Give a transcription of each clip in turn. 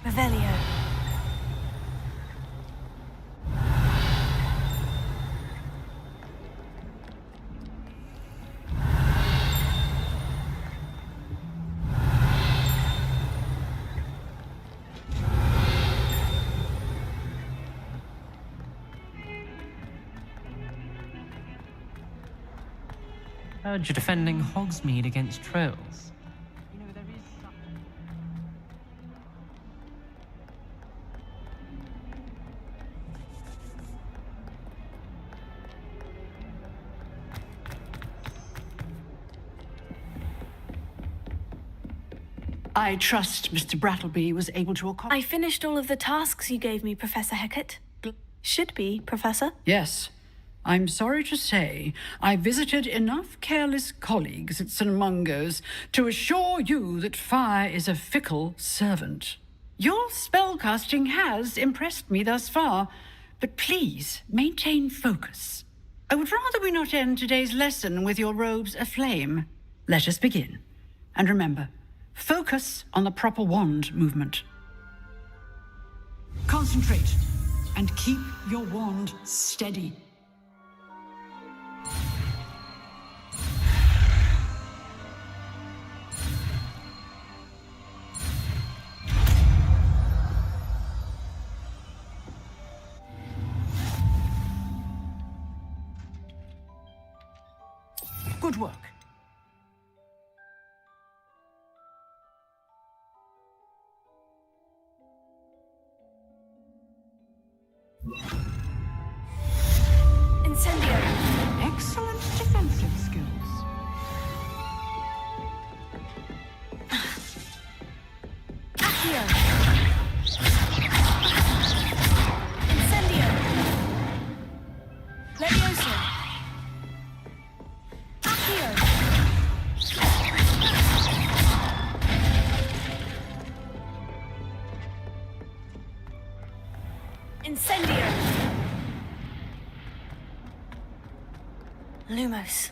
Revelio. Heard you're defending Hogsmeade against trolls. I trust Mr. Brattleby was able to accomplish... I finished all of the tasks you gave me, Professor Hecat. Should be, Professor. Yes. I'm sorry to say, I visited enough careless colleagues at St. Mungo's to assure you that fire is a fickle servant. Your spellcasting has impressed me thus far, but please maintain focus. I would rather we not end today's lesson with your robes aflame. Let us begin. And remember, focus on the proper wand movement. Concentrate and keep your wand steady. Good work. Incendio. Excellent defensive skills. Accio. Incendio. Levioso. Accio. Incendio. Lumos.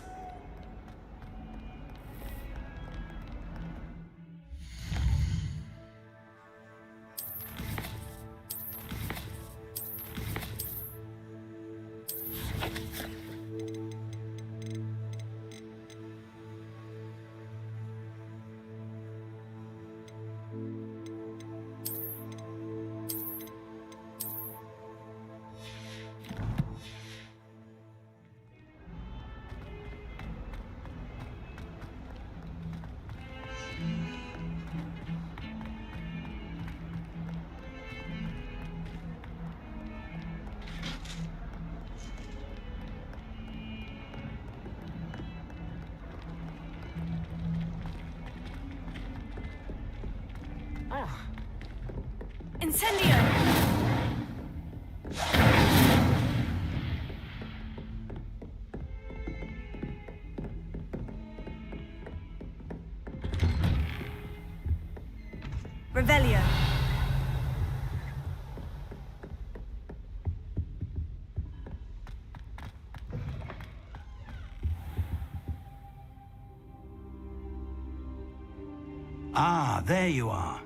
Incendio! Revelio. Ah, there you are.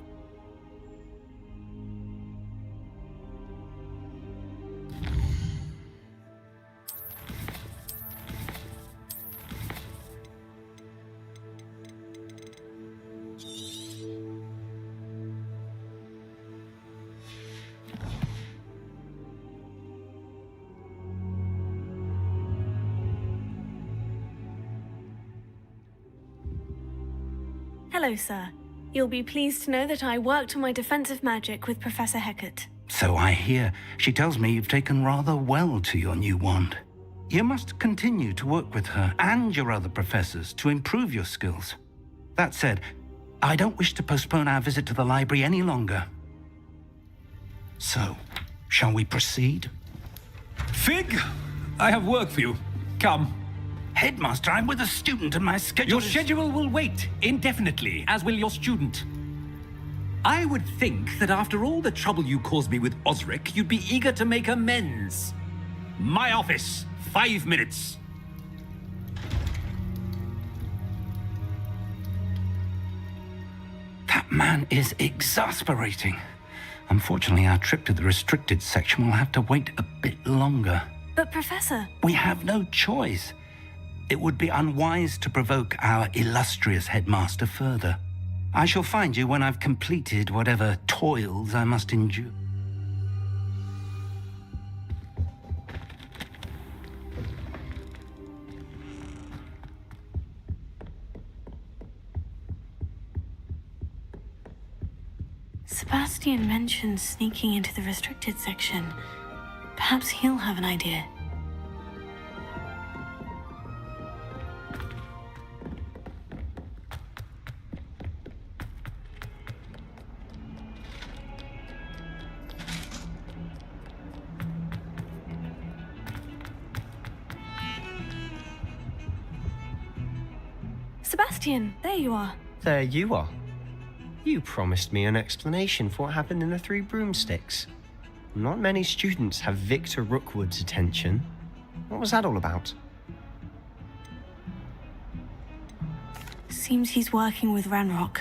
Hello, sir. You'll be pleased to know that I worked on my defensive magic with Professor Hecat. So I hear. She tells me you've taken rather well to your new wand. You must continue to work with her and your other professors to improve your skills. That said, I don't wish to postpone our visit to the library any longer. So, shall we proceed? Fig, I have work for you. Come. Headmaster, I'm with a student and my schedule Your schedule will wait indefinitely, as will your student. I would think that after all the trouble you caused me with Osric, you'd be eager to make amends. My office, 5 minutes. That man is exasperating. Unfortunately, our trip to the restricted section will have to wait a bit longer. But Professor... We have no choice. It would be unwise to provoke our illustrious headmaster further. I shall find you when I've completed whatever toils I must endure. Sebastian mentioned sneaking into the restricted section. Perhaps he'll have an idea. Sebastian, there you are. There you are. You promised me an explanation for what happened in the Three Broomsticks. Not many students have Victor Rookwood's attention. What was that all about? Seems he's working with Ranrock,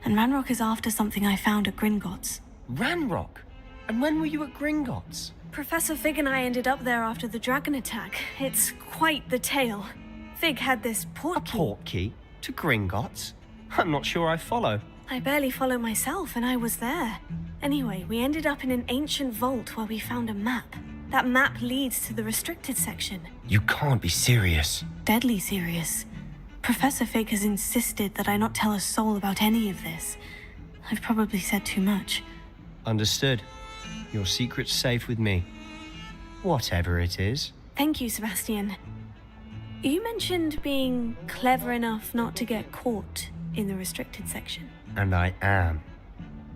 and Ranrock is after something I found at Gringotts. Ranrock? And when were you at Gringotts? Professor Fig and I ended up there after the dragon attack. It's quite the tale. Fig had this port key. A port key? To Gringotts? I'm not sure I follow. I barely follow myself, and I was there. Anyway, we ended up in an ancient vault where we found a map. That map leads to the restricted section. You can't be serious. Deadly serious. Professor Fig has insisted that I not tell a soul about any of this. I've probably said too much. Understood. Your secret's safe with me. Whatever it is. Thank you, Sebastian. You mentioned being clever enough not to get caught in the restricted section. And I am.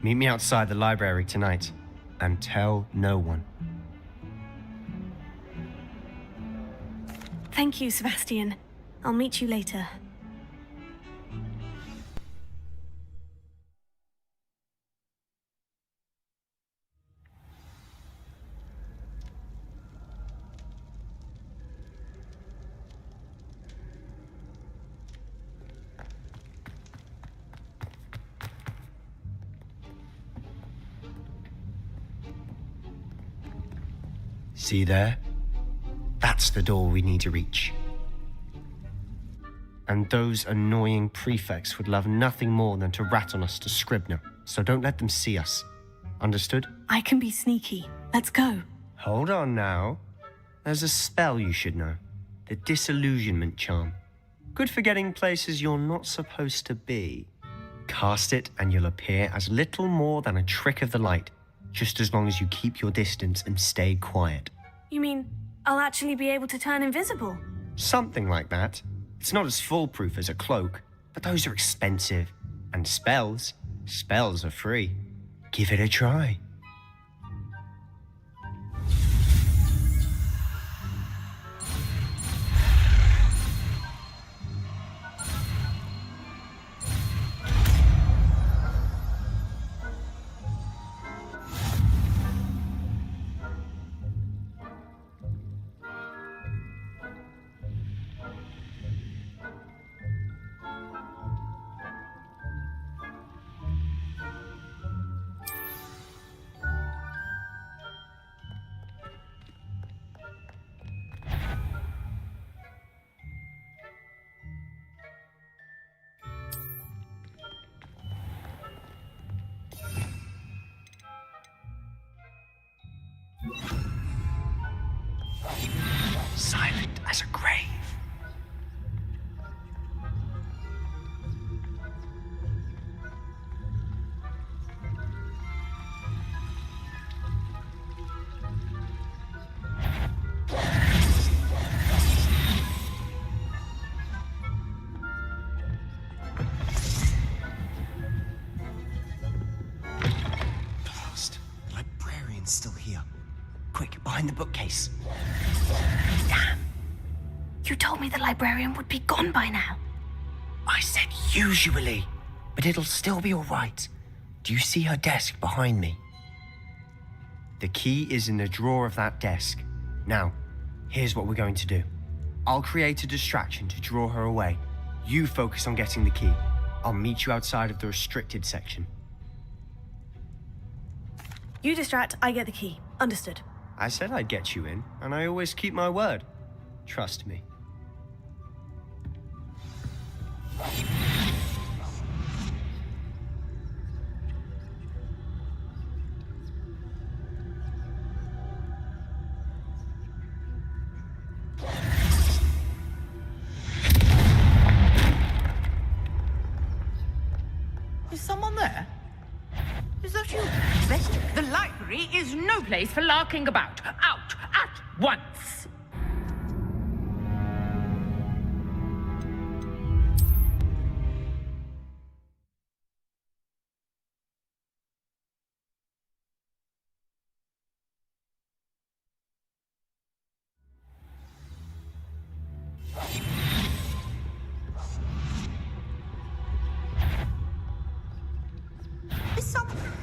Meet me outside the library tonight, and tell no one. Thank you, Sebastian. I'll meet you later. See there? That's the door we need to reach. And those annoying prefects would love nothing more than to rat on us to Scribner, so don't let them see us. Understood? I can be sneaky. Let's go. Hold on now. There's a spell you should know. The Disillusionment Charm. Good for getting places you're not supposed to be. Cast it and you'll appear as little more than a trick of the light, just as long as you keep your distance and stay quiet. You mean I'll actually be able to turn invisible? Something like that. It's not as foolproof as a cloak, but those are expensive. And spells are free. Give it a try. Silent as a grave. Blast. The librarian's still here. Quick, behind the bookcase. Damn. You told me the librarian would be gone by now. I said usually, but it'll still be all right. Do you see her desk behind me? The key is in the drawer of that desk. Now, here's what we're going to do. I'll create a distraction to draw her away. You focus on getting the key. I'll meet you outside of the restricted section. You distract, I get the key. Understood. I said I'd get you in, and I always keep my word. Trust me. Is someone there? Is that you? The library is no place for larking about. Out at once!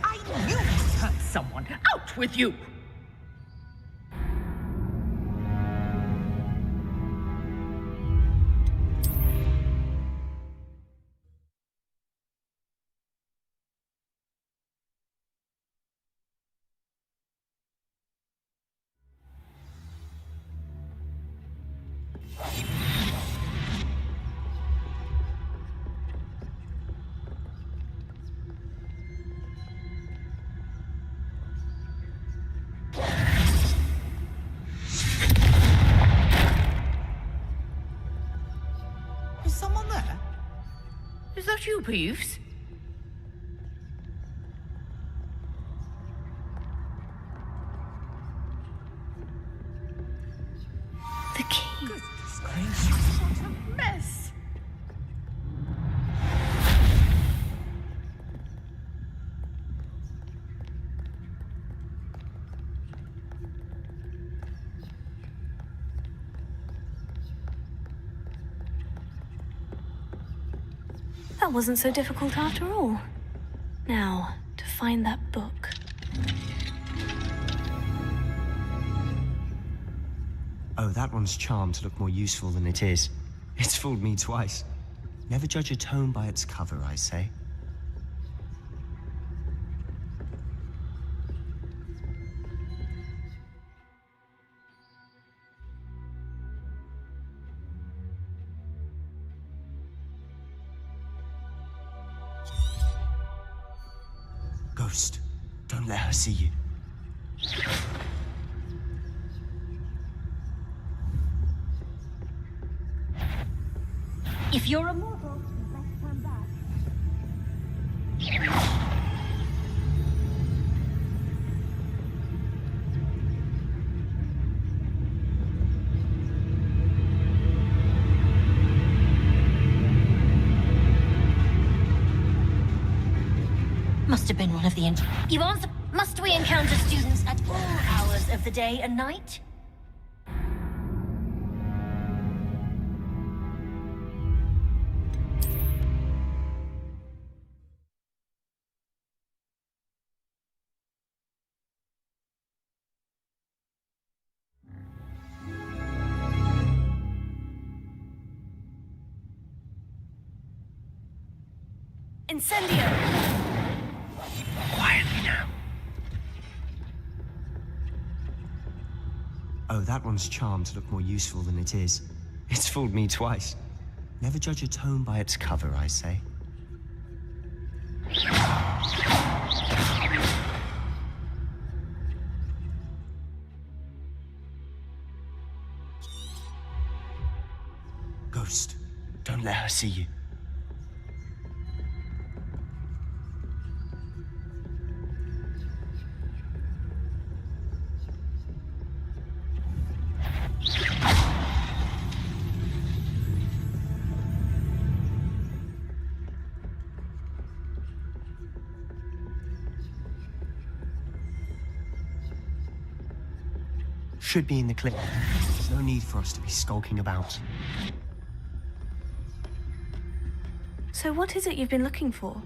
I knew it hurt someone. Out with you! Is someone there? Is that you, Peeves? The key. Goodness gracious, what a mess! That wasn't so difficult after all. Now, to find that book. Oh, that one's charmed to look more useful than it is. It's fooled me twice. Never judge a tome by its cover, I say. Ghost, don't let her see you. If you're a mortal, you best come back. Must have been one of the You answer. Must we encounter students at all hours of the day and night? Incendio! Quietly now. Oh, that one's charmed to look more useful than it is. It's fooled me twice. Never judge a tome by its cover, I say. Ghost, don't let her see you. Should be in the clip. There's no need for us to be skulking about. So what is it you've been looking for?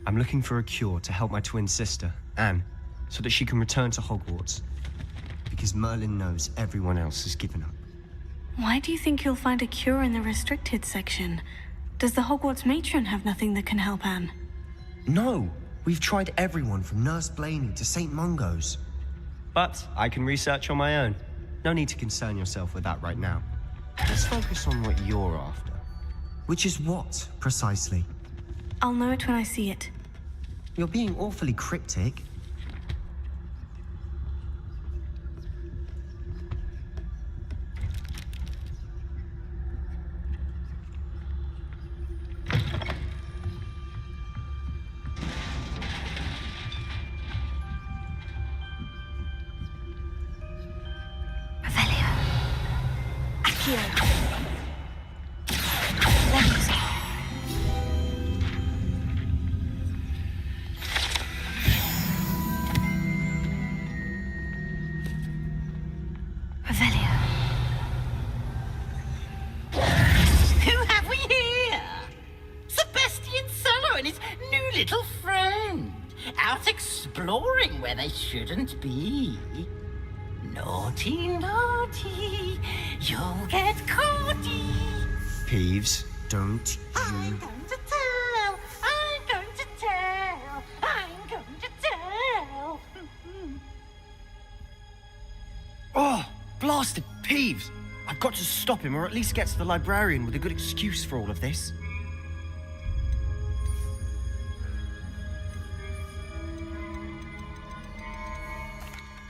I'm looking for a cure to help my twin sister, Anne, so that she can return to Hogwarts. Because Merlin knows everyone else has given up. Why do you think you'll find a cure in the restricted section? Does the Hogwarts matron have nothing that can help Anne? No, We've tried everyone from Nurse Blaney to St. Mungo's. But I can research on my own. No need to concern yourself with that right now. Let's focus on what you're after. Which is what, precisely? I'll know it when I see it. You're being awfully cryptic. Who have we here? Sebastian Solo and his new little friend. Out exploring where they shouldn't be. Naughty, naughty. You'll get caughty. Peeves, don't I'm you... going to tell. I'm going to tell. I'm going to tell. Oh, blasted Peeves! I've got to stop him, or at least get to the librarian with a good excuse for all of this.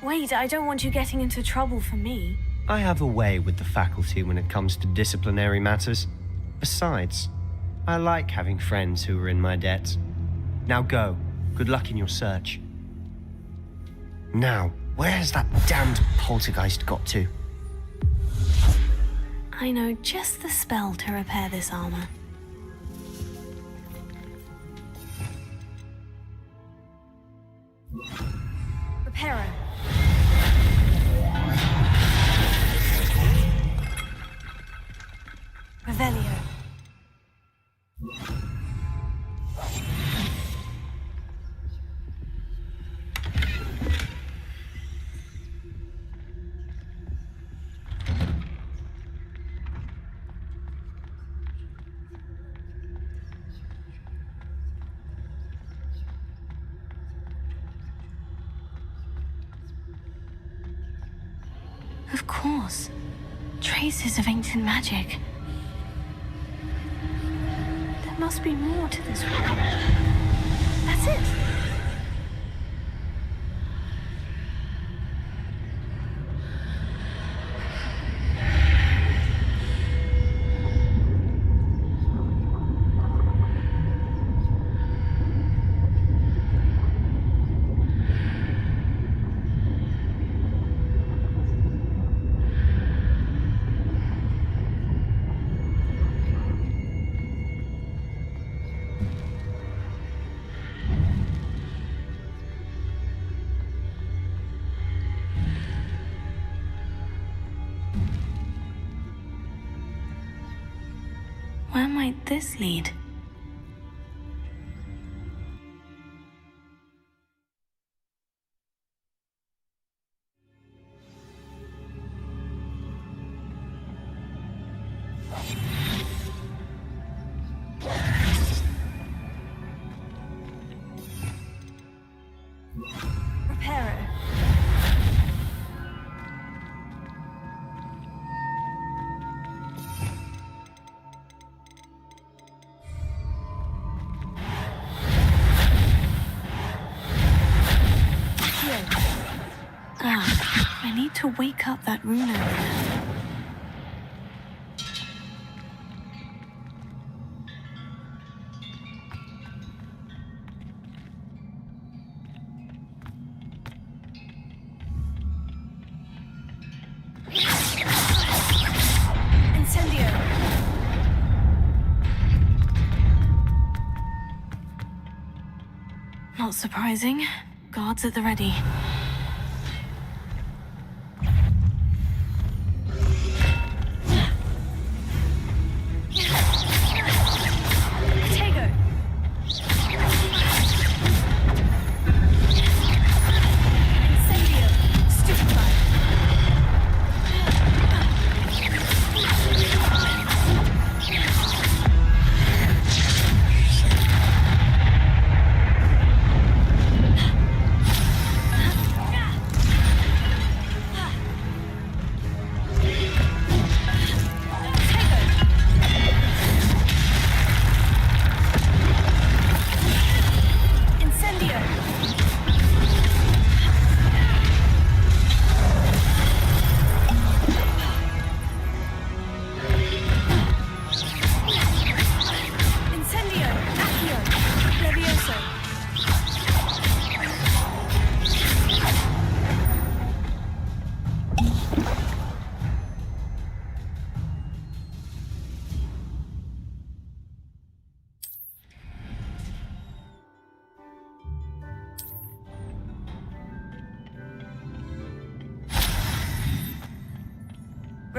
Wait, I don't want you getting into trouble for me. I have a way with the faculty when it comes to disciplinary matters. Besides, I like having friends who are in my debt. Now go. Good luck in your search. Now, where has that damned poltergeist got to? I know just the spell to repair this armor. Reparo. Revelio. Of course. Traces of ancient magic. There must be more to this room. That's it. Where might this lead? Reparo. I need to wake up that rune over there. Incendio. Not surprising. Guards at the ready.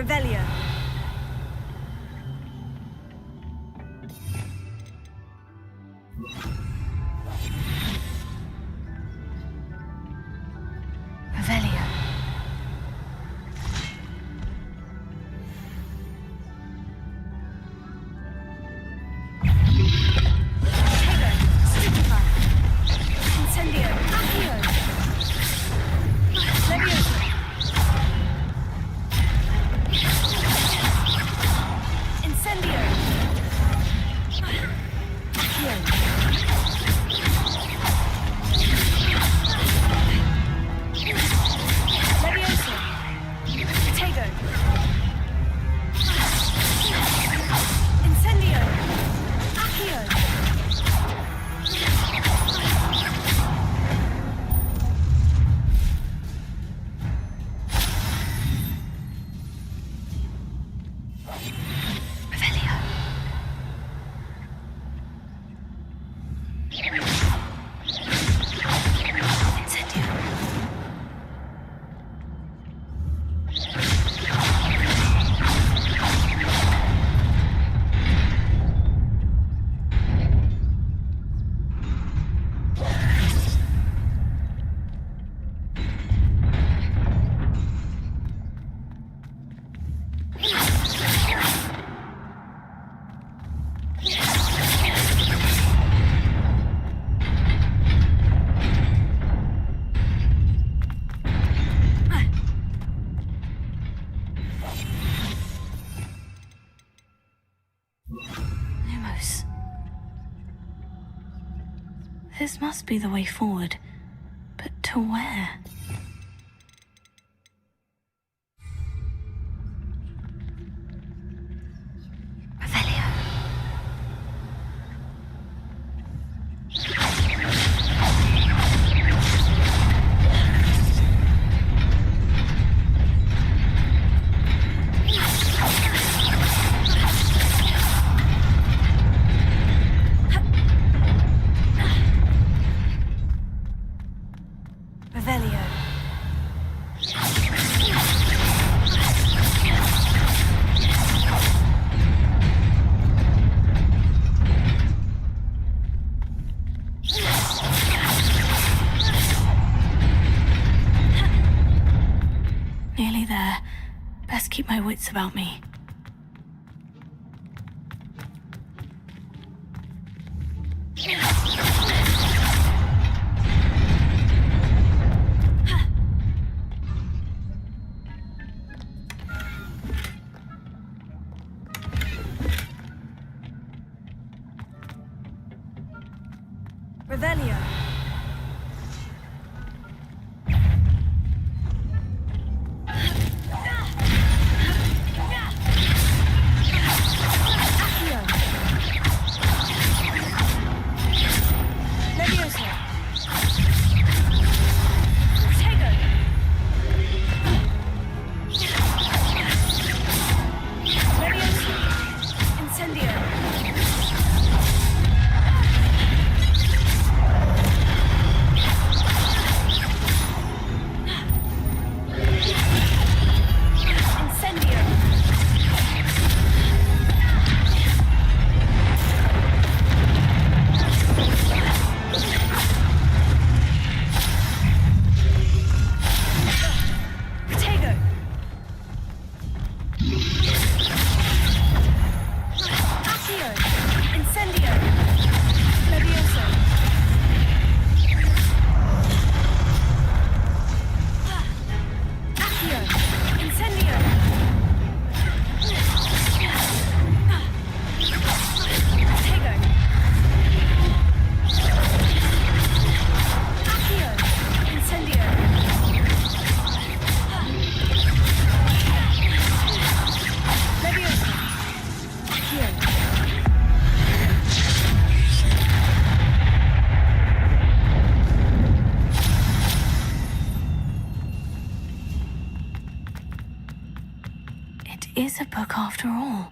Revelio. Revelio. Incendio. Accio. Levioso. Incendio. Accio. Levioso. Potato. Incendio. Accio. Revelio. Incendio. Lumos. This must be the way forward. But to where? Revelio. Revelio. Nearly there. Best keep my wits about me. Revelio. Accio. Levioso. Potato. Levioso. Incendio. Is a book after all.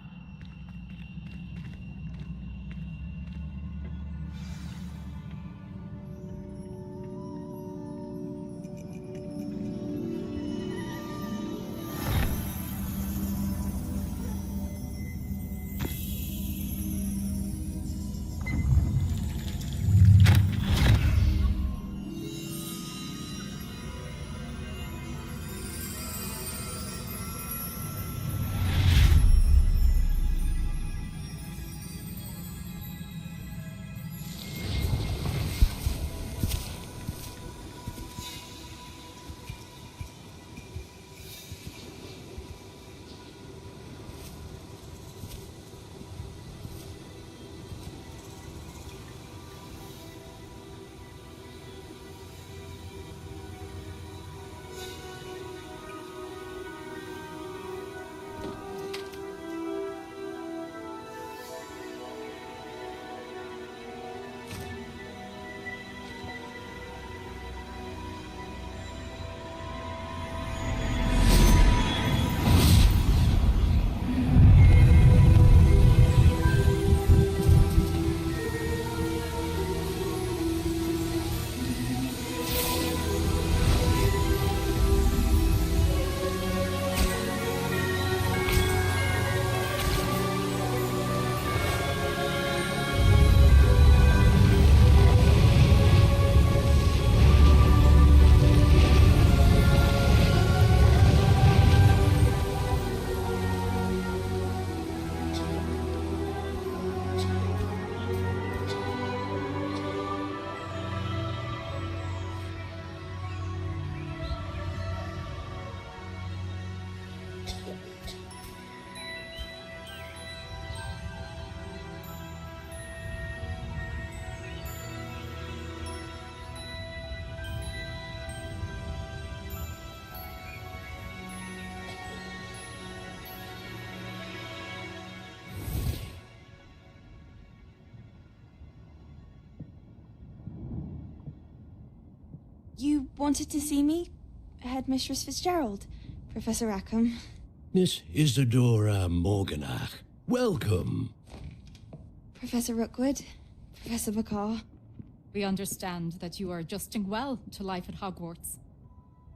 You wanted to see me? Headmistress Fitzgerald, Professor Rackham. Miss Isadora Morganach, welcome. Professor Rookwood, Professor Bakar. We understand that you are adjusting well to life at Hogwarts.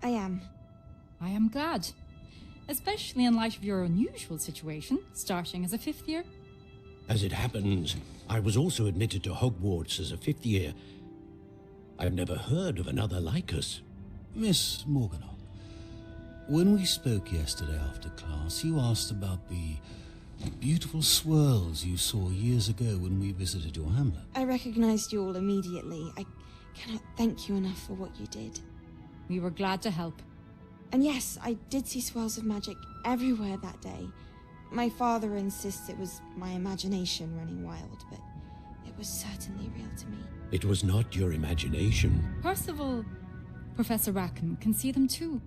I am. I am glad. Especially in light of your unusual situation, starting as a 5th year. As it happens, I was also admitted to Hogwarts as a 5th year. I've never heard of another like us. Miss Morganock, when we spoke yesterday after class, you asked about the beautiful swirls you saw years ago when we visited your hamlet. I recognized you all immediately. I cannot thank you enough for what you did. We were glad to help. And yes, I did see swirls of magic everywhere that day. My father insists it was my imagination running wild, but it was certainly real to me. It was not your imagination. Percival, Professor Rackham can see them too,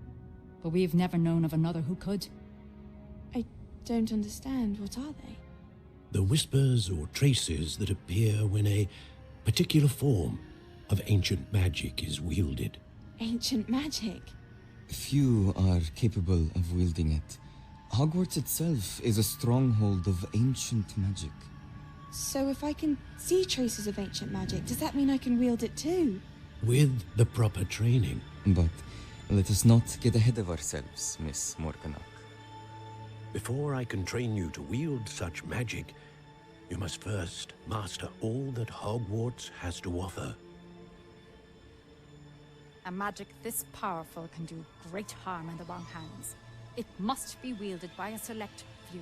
but we've never known of another who could. I don't understand. What are they? The whispers or traces that appear when a particular form of ancient magic is wielded. Ancient magic? Few are capable of wielding it. Hogwarts itself is a stronghold of ancient magic. So if I can see traces of ancient magic, does that mean I can wield it too? With the proper training. But let us not get ahead of ourselves, Miss Morganock. Before I can train you to wield such magic, you must first master all that Hogwarts has to offer. A magic this powerful can do great harm in the wrong hands. It must be wielded by a select few.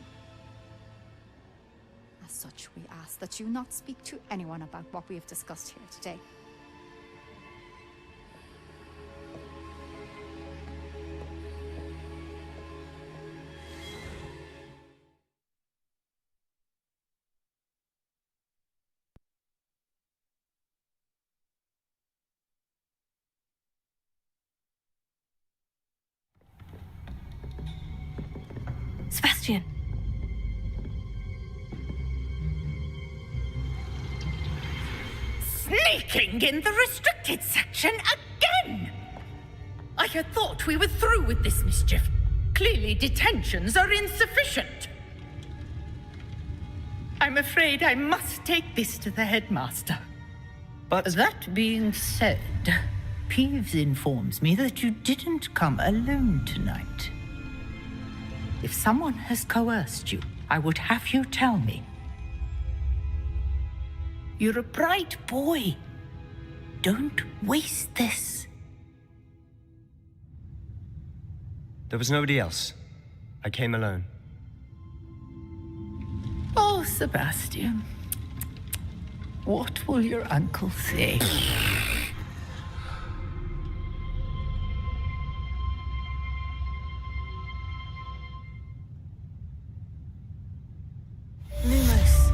As such, we ask that you not speak to anyone about what we have discussed here today. Sebastian! Sneaking in the restricted section again! I had thought we were through with this mischief. Clearly detentions are insufficient. I'm afraid I must take this to the headmaster. But that being said, Peeves informs me that you didn't come alone tonight. If someone has coerced you, I would have you tell me. You're a bright boy. Don't waste this. There was nobody else. I came alone. Oh, Sebastian. What will your uncle say? Lumos.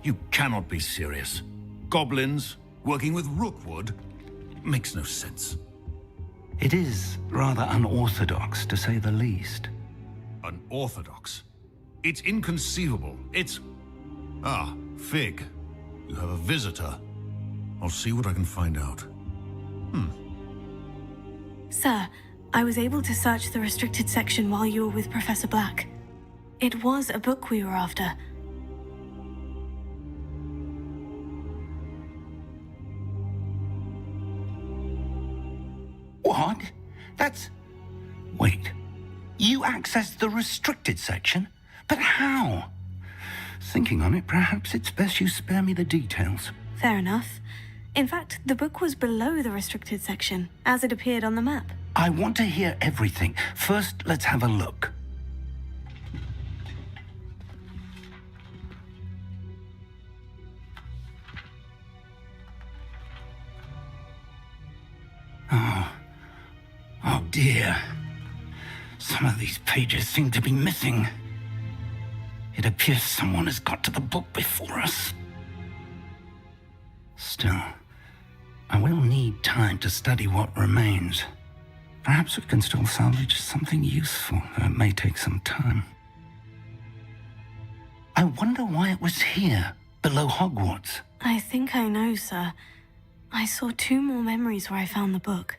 You cannot be serious. Goblins working with Rookwood makes no sense. It is rather unorthodox, to say the least. Unorthodox? It's inconceivable. It's... Ah, Fig. You have a visitor. I'll see what I can find out. Sir, I was able to search the restricted section while you were with Professor Black. It was a book we were after. What? That's... Wait. You accessed the restricted section? But how? Thinking on it, perhaps it's best you spare me the details. Fair enough. In fact, the book was below the restricted section, as it appeared on the map. I want to hear everything. First, let's have a look. Oh dear. Some of these pages seem to be missing. It appears someone has got to the book before us. Still, I will need time to study what remains. Perhaps we can still salvage something useful, though it may take some time. I wonder why it was here, below Hogwarts. I think I know, sir. I saw 2 more memories where I found the book.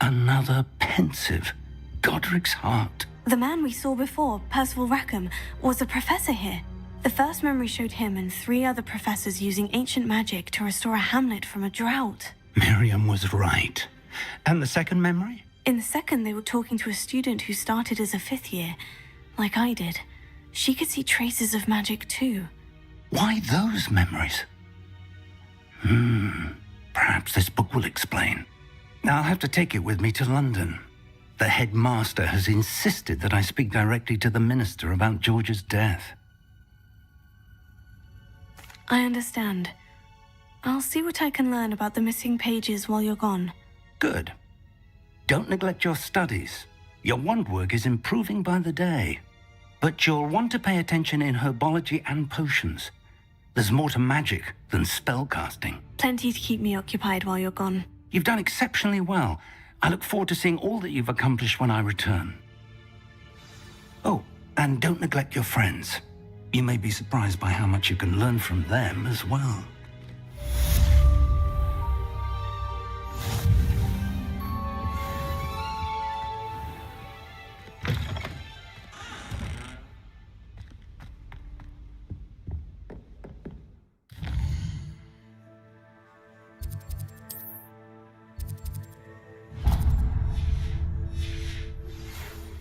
Another pensive. Godric's heart. The man we saw before, Percival Rackham, was a professor here. The first memory showed him and 3 other professors using ancient magic to restore a hamlet from a drought. Miriam was right. And the second memory? In the second, they were talking to a student who started as a 5th year, like I did. She could see traces of magic too. Why those memories? Perhaps this book will explain. I'll have to take it with me to London. The headmaster has insisted that I speak directly to the minister about George's death. I understand. I'll see what I can learn about the missing pages while you're gone. Good. Don't neglect your studies. Your wand work is improving by the day. But you'll want to pay attention in herbology and potions. There's more to magic than spellcasting. Plenty to keep me occupied while you're gone. You've done exceptionally well. I look forward to seeing all that you've accomplished when I return. Oh, and don't neglect your friends. You may be surprised by how much you can learn from them as well.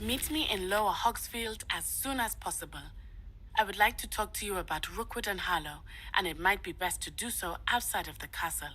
Meet me in Lower Hogsfield as soon as possible. I would like to talk to you about Rookwood and Harlow, and it might be best to do so outside of the castle.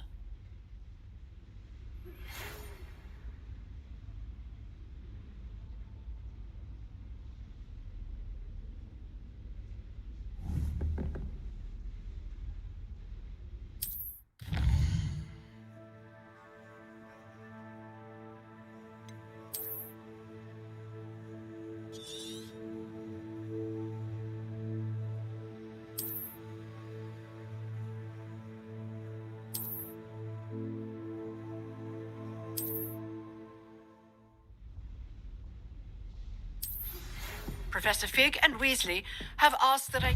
Professor Fig and Weasley have asked that I...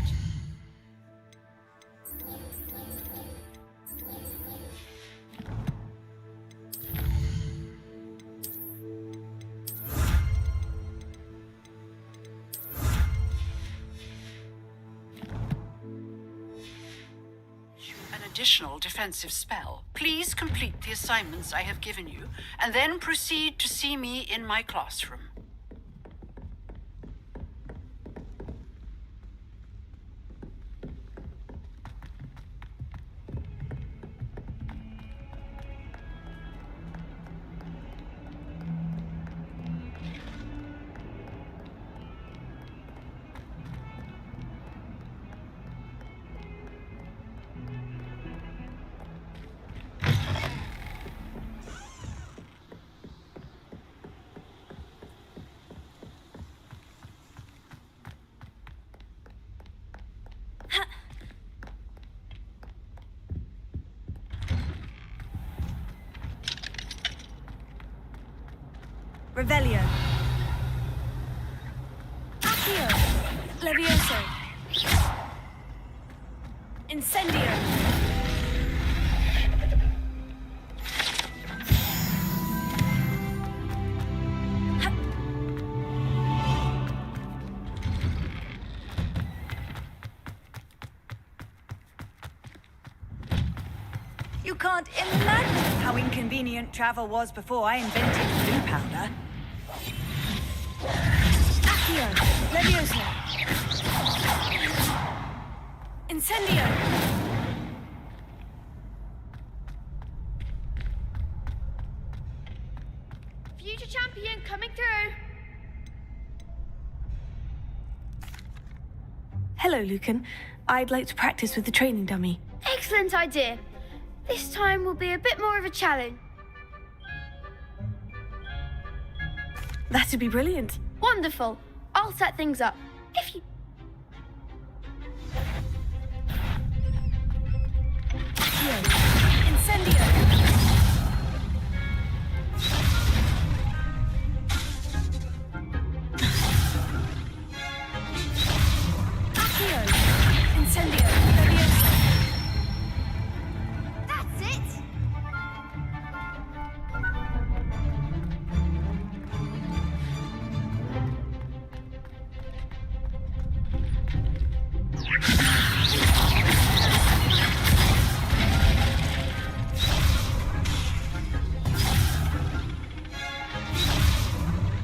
An additional defensive spell. Please complete the assignments I have given you, and then proceed to see me in my classroom. Revelio. Accio. Levioso. Incendio. You can't imagine how inconvenient travel was before I invented blue powder. Accio. Levioso. Incendio. Future champion coming through. Hello, Lucan. I'd like to practice with the training dummy. Excellent idea. This time will be a bit more of a challenge. That'd be brilliant. Wonderful. I'll set things up. If you... Incendio. Accio. Incendio. Levioso. That's it.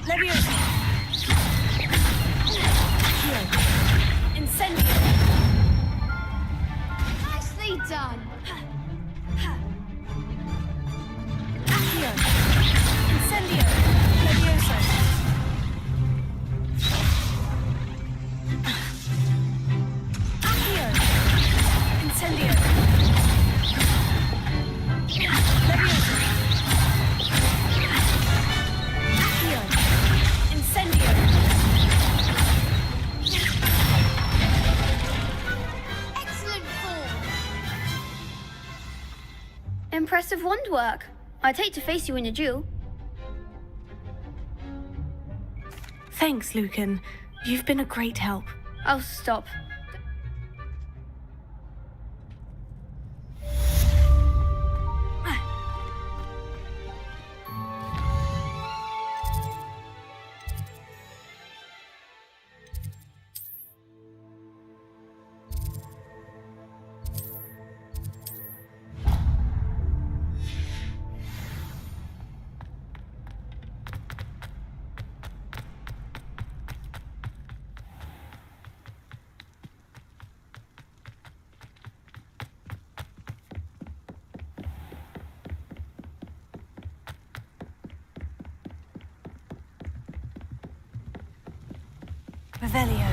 Levioso. Accio. Incendio. Nicely done. Accio. Incendio. Levioso. Accio. Incendio. Levioso. Accio. Incendio. Excellent form. Impressive wand work. I'd hate to face you in a duel. Thanks, Lucan. You've been a great help. Oh, stop. Revelio.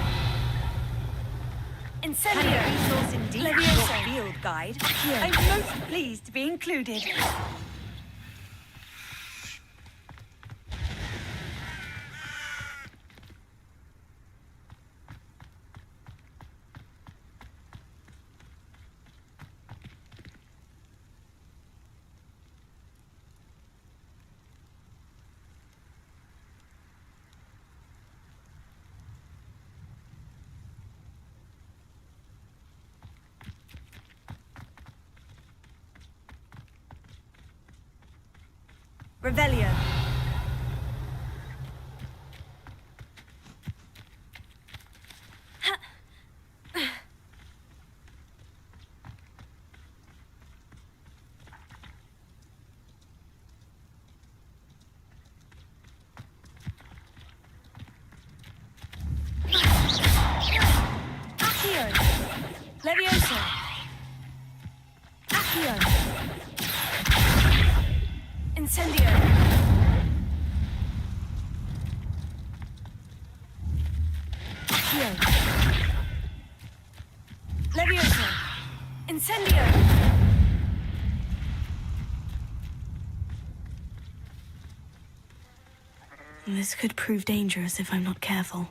Incendio. Can resource indeed Levioso. your field guide. Accio. I'm most pleased to be included. Revelio. Accio. Levioso. Accio. Incendio. Accio. Levioso. Incendio. This could prove dangerous if I'm not careful.